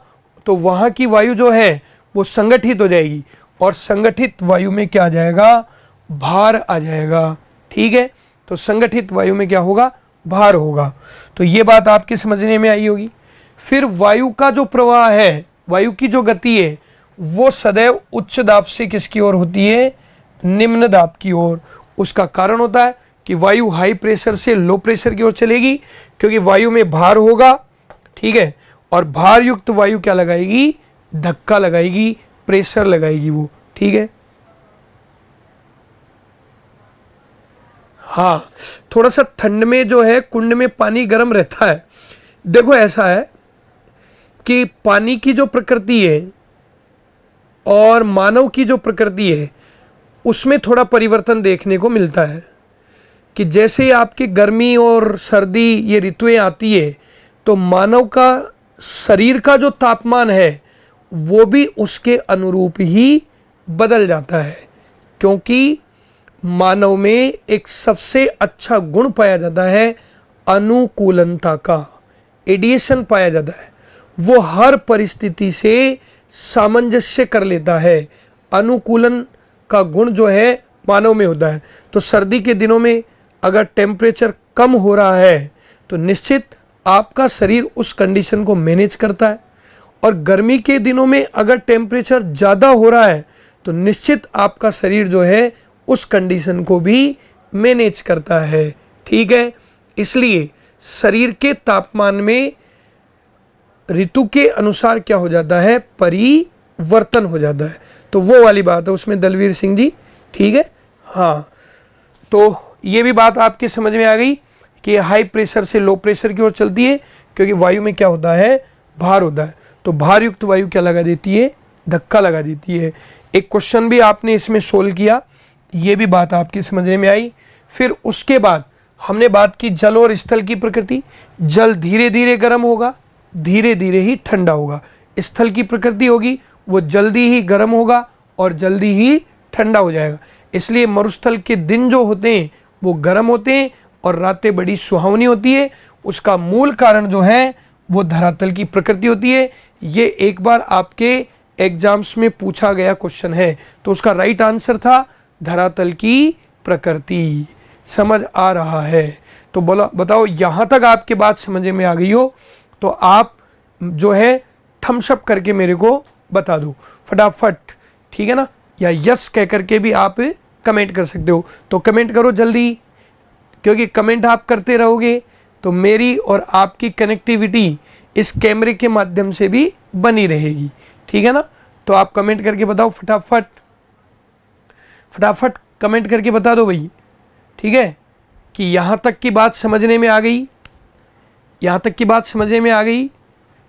S1: तो वहाँ की वायु जो है वो संगठित हो जाएगी, और संगठित वायु में क्या आ जाएगा? भार आ जाएगा। ठीक है, तो संगठित वायु में क्या होगा? भार होगा। तो ये बात आपके समझने में आई होगी। फिर वायु का जो प्रवाह है, वायु की जो गति है, वो सदैव उच्च दाब से किसकी ओर होती है? निम्न दाब की ओर। उसका कारण होता है कि वायु हाई प्रेशर से लो प्रेशर की ओर चलेगी, क्योंकि वायु में भार होगा। ठीक है, और भार युक्त वायु क्या लगाएगी? धक्का लगाएगी, प्रेशर लगाएगी वो। ठीक है, हाँ थोड़ा सा ठंड में जो है कुंड में पानी गर्म रहता है। देखो ऐसा है कि पानी की जो प्रकृति है और मानव की जो प्रकृति है उसमें थोड़ा परिवर्तन देखने को मिलता है, कि जैसे आपकी गर्मी और सर्दी ये ऋतुएं आती है तो मानव का शरीर का जो तापमान है वो भी उसके अनुरूप ही बदल जाता है, क्योंकि मानव में एक सबसे अच्छा गुण पाया जाता है अनुकूलनता का, एडिएशन पाया जाता है। वो हर परिस्थिति से सामंजस्य कर लेता है। अनुकूलन का गुण जो है मानव में होता है। तो सर्दी के दिनों में अगर टेम्परेचर कम हो रहा है तो निश्चित आपका शरीर उस कंडीशन को मैनेज करता है, और गर्मी के दिनों में अगर टेम्परेचर ज़्यादा हो रहा है तो निश्चित आपका शरीर जो है उस कंडीशन को भी मैनेज करता है। ठीक है, इसलिए शरीर के तापमान में ऋतु के अनुसार क्या हो जाता है? परिवर्तन हो जाता है। तो वो वाली बात है उसमें दलवीर सिंह जी। ठीक है, हाँ तो ये भी बात आपके समझ में आ गई कि हाई प्रेशर से लो प्रेशर की ओर चलती है, क्योंकि वायु में क्या होता है? भार होता है। तो भार युक्त वायु क्या लगा देती है? धक्का लगा देती है। एक क्वेश्चन भी आपने इसमें सोल्व किया, ये भी बात आपकी समझने में आई। फिर उसके बाद हमने बात की जल और स्थल की प्रकृति। जल धीरे धीरे गर्म होगा, धीरे धीरे ही ठंडा होगा। स्थल की प्रकृति होगी वो जल्दी ही गर्म होगा और जल्दी ही ठंडा हो जाएगा। इसलिए मरुस्थल के दिन जो होते हैं वो गर्म होते हैं और रातें बड़ी सुहावनी होती है। उसका मूल कारण जो है वो धरातल की प्रकृति होती है। ये एक बार आपके एग्जाम्स में पूछा गया क्वेश्चन है, तो उसका राइट आंसर था धरातल की प्रकृति। समझ आ रहा है? तो बोलो बताओ, यहाँ तक आपके बात समझ में आ गई हो तो आप जो है थम्स अप करके मेरे को बता दो फटाफट। ठीक है ना, या यस कह करके भी आप कमेंट कर सकते हो। तो कमेंट करो जल्दी, क्योंकि कमेंट आप करते रहोगे तो मेरी और आपकी कनेक्टिविटी इस कैमरे के माध्यम से भी बनी रहेगी। ठीक है ना, तो आप कमेंट करके बताओ फटाफट, फटाफट कमेंट करके बता दो भाई। ठीक है, कि यहाँ तक की बात समझने में आ गई, यहाँ तक की बात समझने में आ गई।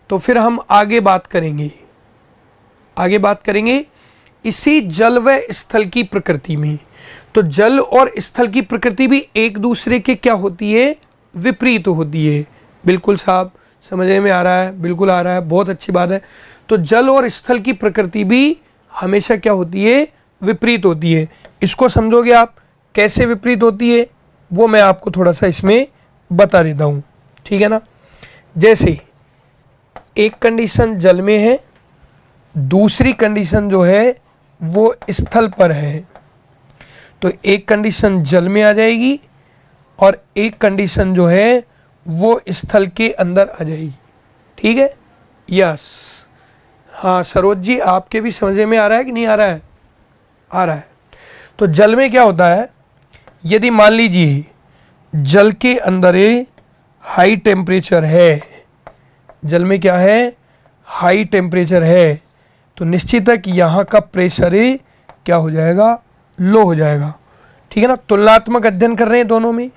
S1: तो फिर हम आगे बात करेंगे, आगे बात करेंगे इसी जल व स्थल की प्रकृति में। तो जल और स्थल की प्रकृति भी एक दूसरे के क्या होती है? विपरीत होती है। बिल्कुल साहब, समझने में आ रहा है? बिल्कुल आ रहा है, बहुत अच्छी बात है। तो जल और स्थल की प्रकृति भी हमेशा क्या होती है? विपरीत होती है। इसको समझोगे आप कैसे विपरीत होती है, वो मैं आपको थोड़ा सा इसमें बता देता हूँ। ठीक है ना, जैसे एक कंडीशन जल में है, दूसरी कंडीशन जो है वो स्थल पर है। तो एक कंडीशन जल में आ जाएगी और एक कंडीशन जो है वो स्थल के अंदर आ जाएगी। ठीक है, यस। हाँ सरोज जी, आपके भी समझ में आ रहा है कि नहीं आ रहा है? आ रहा है। तो जल में क्या होता है, यदि मान लीजिए जल के अंदर हाई टेम्परेचर है, जल में क्या है, हाई टेम्परेचर है, तो निश्चित है कि यहाँ का प्रेशर क्या हो जाएगा, लो हो जाएगा। ठीक है ना। तुलनात्मक अध्ययन कर रहे हैं दोनों में,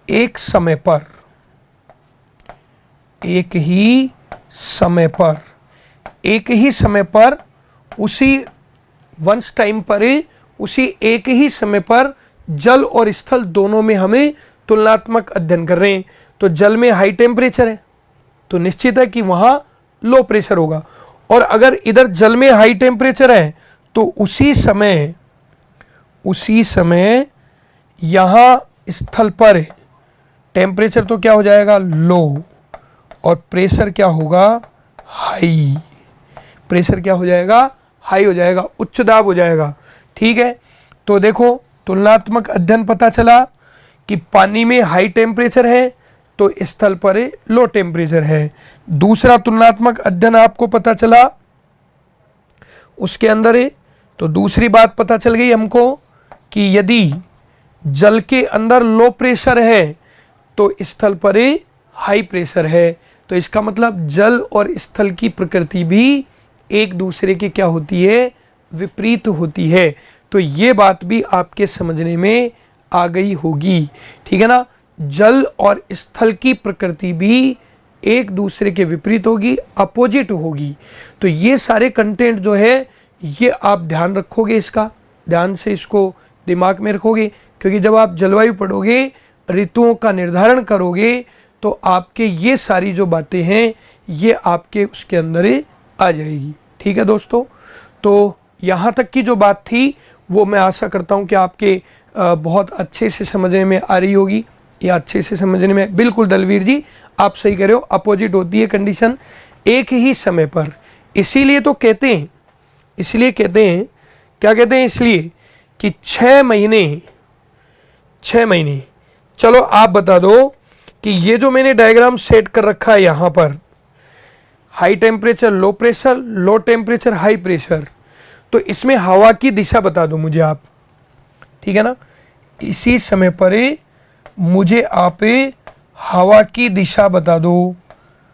S1: एक समय पर, एक ही समय पर उसी वंस टाइम पर उसी एक ही समय पर जल और स्थल दोनों में हमें तुलनात्मक अध्ययन कर रहे हैं। तो जल में हाई टेम्परेचर है तो निश्चित है कि वहां लो प्रेशर होगा, और अगर इधर जल में हाई टेम्परेचर है तो उसी समय यहां स्थल पर टेम्परेचर तो क्या हो जाएगा, लो, और प्रेशर क्या होगा, हाई। प्रेशर क्या हो जाएगा, हाई हो जाएगा, उच्च दाब हो जाएगा। ठीक है। तो देखो तुलनात्मक अध्ययन पता चला कि पानी में हाई टेम्परेचर है तो स्थल पर लो टेम्परेचर है। दूसरा तुलनात्मक अध्ययन आपको पता चला उसके अंदर तो दूसरी बात पता चल गई हमको कि यदि जल के अंदर लो प्रेशर है तो स्थल पर हाई प्रेशर है। तो इसका मतलब जल और स्थल की प्रकृति भी एक दूसरे के क्या होती है, विपरीत होती है। तो ये बात भी आपके समझने में आ गई होगी। ठीक है ना। जल और स्थल की प्रकृति भी एक दूसरे के विपरीत होगी, अपोजिट होगी। तो ये सारे कंटेंट जो है ये आप ध्यान रखोगे, इसका ध्यान से इसको दिमाग में रखोगे, क्योंकि जब आप जलवायु पढ़ोगे, ऋतुओं का निर्धारण करोगे, तो आपके ये सारी जो बातें हैं ये आपके उसके अंदर आ जाएगी। ठीक है दोस्तों। तो यहाँ तक की जो बात थी वो मैं आशा करता हूँ कि आपके बहुत अच्छे से समझने में आ रही होगी, या अच्छे से समझने में। बिल्कुल दलवीर जी, आप सही कह रहे हो, अपोजिट होती है कंडीशन एक ही समय पर। इसीलिए तो कहते हैं, क्या कहते हैं, इसलिए कि 6 महीने। चलो आप बता दो कि ये जो मैंने डायग्राम सेट कर रखा है यहाँ पर, high temperature low pressure, low temperature high pressure, तो इसमें हवा की दिशा बता दो मुझे आप। ठीक है ना। इसी समय पर मुझे आप हवा की दिशा बता दो।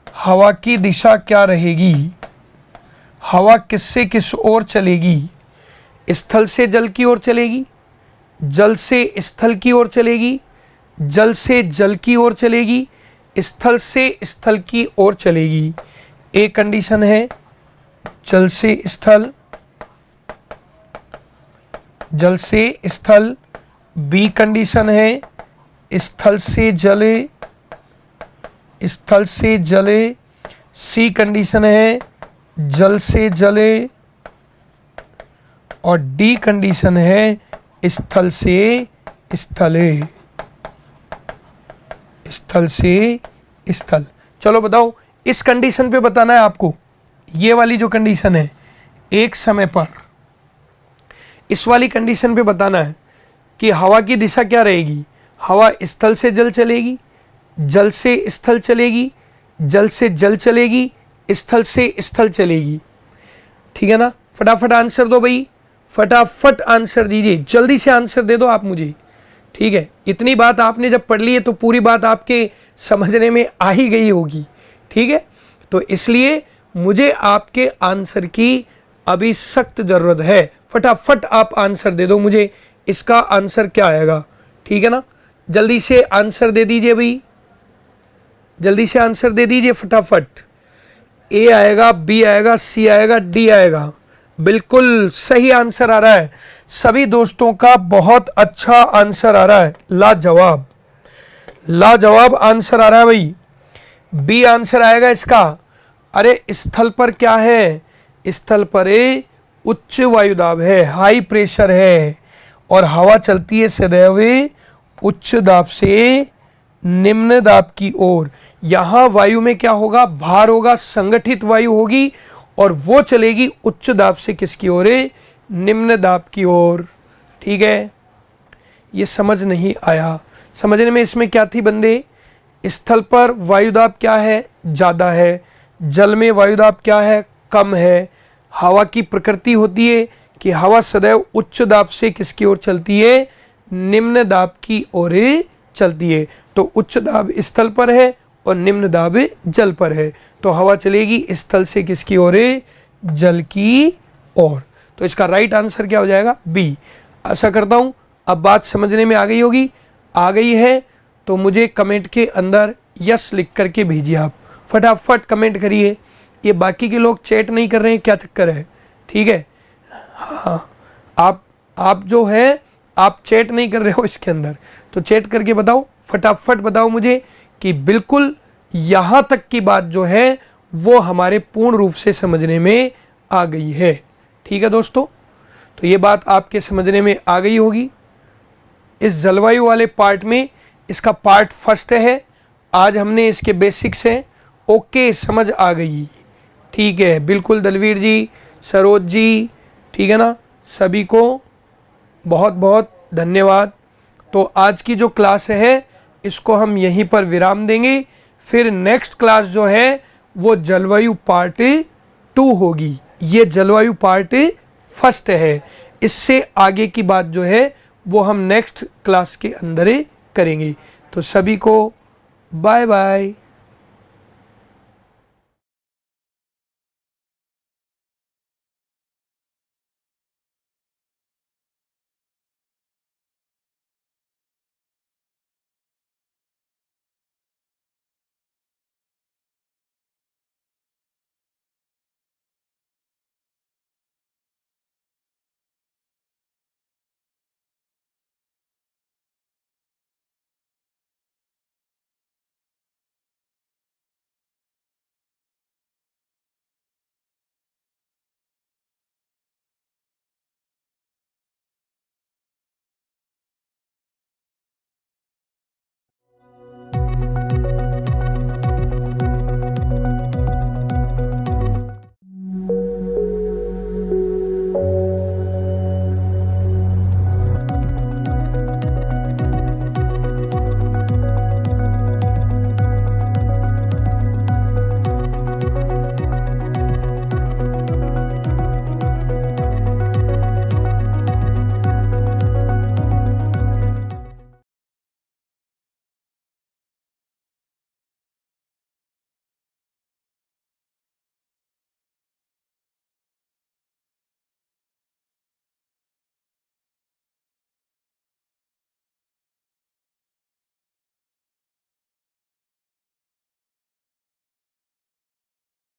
S1: हवा की दिशा क्या रहेगी, हवा किससे किस ओर चलेगी, स्थल से जल की ओर चलेगी, जल से स्थल की ओर चलेगी, जल से जल की ओर चलेगी, स्थल से स्थल की ओर चलेगी। एक कंडीशन है जल से स्थल, जल से स्थल। बी कंडीशन है स्थल से जले, स्थल से जले। सी कंडीशन है जल से जले, और डी कंडीशन है स्थल से स्थले, स्थल से स्थल। चलो बताओ, इस कंडीशन पे बताना है आपको, ये वाली जो कंडीशन है एक समय पर, इस वाली कंडीशन पे बताना है कि हवा की दिशा क्या रहेगी। हवा स्थल से जल चलेगी, जल से स्थल चलेगी, जल से जल चलेगी, स्थल से स्थल चलेगी। ठीक है ना। फटाफट आंसर दो भाई, फटाफट आंसर दीजिए, जल्दी से आंसर दे दो आप मुझे। ठीक है। इतनी बात आपने जब पढ़ ली है तो पूरी बात आपके समझने में आ ही गई होगी। ठीक है। तो इसलिए मुझे आपके आंसर की अभी सख्त जरूरत है। फटाफट आप आंसर दे दो मुझे, इसका आंसर क्या आएगा। ठीक है ना। जल्दी से आंसर दे दीजिए भाई, जल्दी से आंसर दे दीजिए फटाफट। ए आएगा, बी आएगा, सी आएगा, डी आएगा। बिल्कुल सही आंसर आ रहा है। सभी दोस्तों का बहुत अच्छा आंसर आ रहा है, लाजवाब, लाजवाब आंसर आ रहा है भाई। बी आंसर आएगा इसका। अरे स्थल पर क्या है, स्थल पर उच्च वायुदाब है, हाई प्रेशर है, और हवा चलती है सदैव उच्च दाब से निम्न दाब की ओर। यहां वायु में क्या होगा, भार होगा, संगठित वायु होगी, और वो चलेगी उच्च दाब से किसकी ओर, निम्न दाब की ओर। ठीक है। ये समझ नहीं आया, समझने में इसमें क्या थी बंदे, स्थल पर वायुदाब क्या है, ज़्यादा है, जल में वायुदाब क्या है, कम है। हवा की प्रकृति होती है कि हवा सदैव उच्च दाब से किसकी ओर चलती है, निम्न दाब की ओर चलती है। तो उच्च दाब स्थल पर है और निम्न दाब जल पर है, तो हवा चलेगी स्थल से किसकी ओर, जल की ओर। तो इसका राइट आंसर क्या हो जाएगा, बी। आशा करता हूं अब बात समझने में आ गई होगी। आ गई है तो मुझे कमेंट के अंदर यस लिख करके भेजिए। आप फटाफट कमेंट करिए। ये बाकी के लोग चैट नहीं कर रहे हैं, क्या चक्कर है, ठीक है। हाँ, आप जो है आप चैट नहीं कर रहे हो इसके अंदर, तो चैट करके बताओ, फटाफट बताओ मुझे कि बिल्कुल यहाँ तक की बात जो है वो हमारे पूर्ण रूप से समझने में आ गई है। ठीक है दोस्तों, तो ये बात आपके समझने में आ गई होगी। इस जलवायु वाले पार्ट में इसका पार्ट फर्स्ट है। आज हमने इसके बेसिक्स हैं। ओके, समझ आ गई, ठीक है। बिल्कुल दलवीर जी, सरोज जी, ठीक है ना, सभी को बहुत बहुत धन्यवाद। तो आज की जो क्लास है इसको हम यहीं पर विराम देंगे। फिर नेक्स्ट क्लास जो है वो जलवायु पार्ट 2 होगी। ये जलवायु पार्ट फर्स्ट है। इससे आगे की बात जो है वो हम नेक्स्ट क्लास के अंदर करेंगे। तो सभी को बाय बाय।